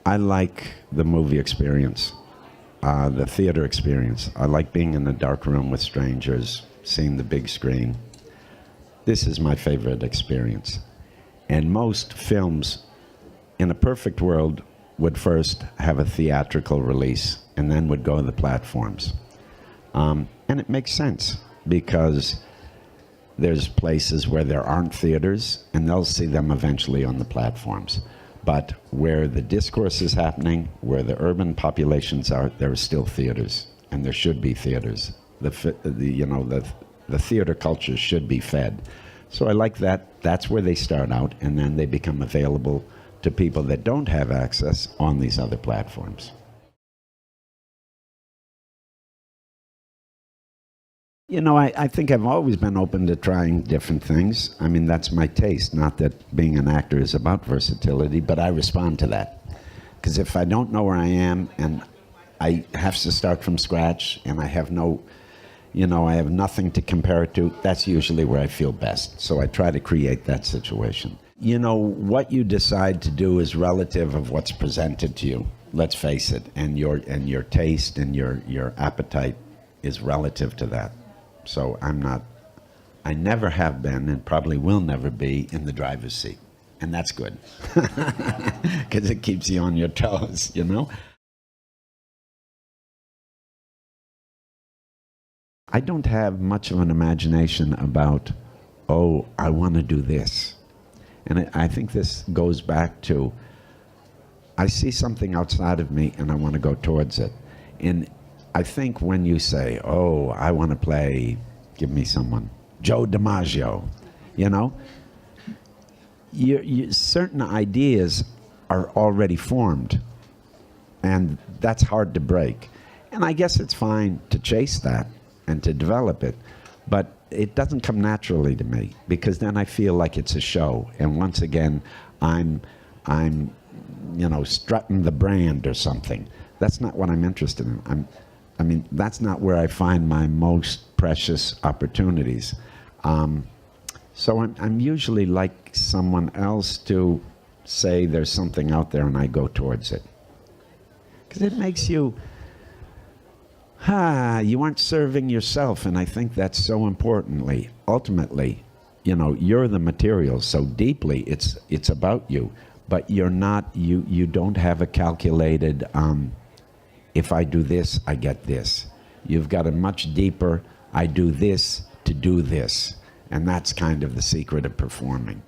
I like the movie experience, the theater experience. I like being in a dark room with strangers, seeing the big screen. This is my favorite experience. And most films, in a perfect world, would first have a theatrical release and then would go to the platforms. And it makes sense because there's places where there aren't theaters and they'll see them eventually on the platforms. But where the discourse is happening, where the urban populations are, there are still theaters, and there should be theaters. The theater culture should be fed. So I like that. That's where they start out, and then they become available to people that don't have access on these other platforms. I think I've always been open to trying different things. I mean, that's my taste. Not that being an actor is about versatility, but I respond to that. Because if I don't know where I am and I have to start from scratch and I have I have nothing to compare it to, that's usually where I feel best. So I try to create that situation. What you decide to do is relative of what's presented to you. Let's face it. And your taste and your appetite is relative to that. So I never have been and probably will never be in the driver's seat. And that's good. Because it keeps you on your toes, I don't have much of an imagination about, I want to do this. And I think this goes back to, I see something outside of me and I want to go towards it. And I think when you say, I want to play, give me someone, Joe DiMaggio, certain ideas are already formed, and that's hard to break. And I guess it's fine to chase that and to develop it, but it doesn't come naturally to me, because then I feel like it's a show, and once again, I'm strutting the brand or something. That's not what I'm interested in. That's not where I find my most precious opportunities. So I'm usually like someone else to say there's something out there and I go towards it. Because it makes you aren't serving yourself, and I think that's so importantly. Ultimately, you're the material, so deeply it's about you, but you're not, you don't have a calculated, if I do this, I get this. You've got a much deeper, I do this to do this. And that's kind of the secret of performing.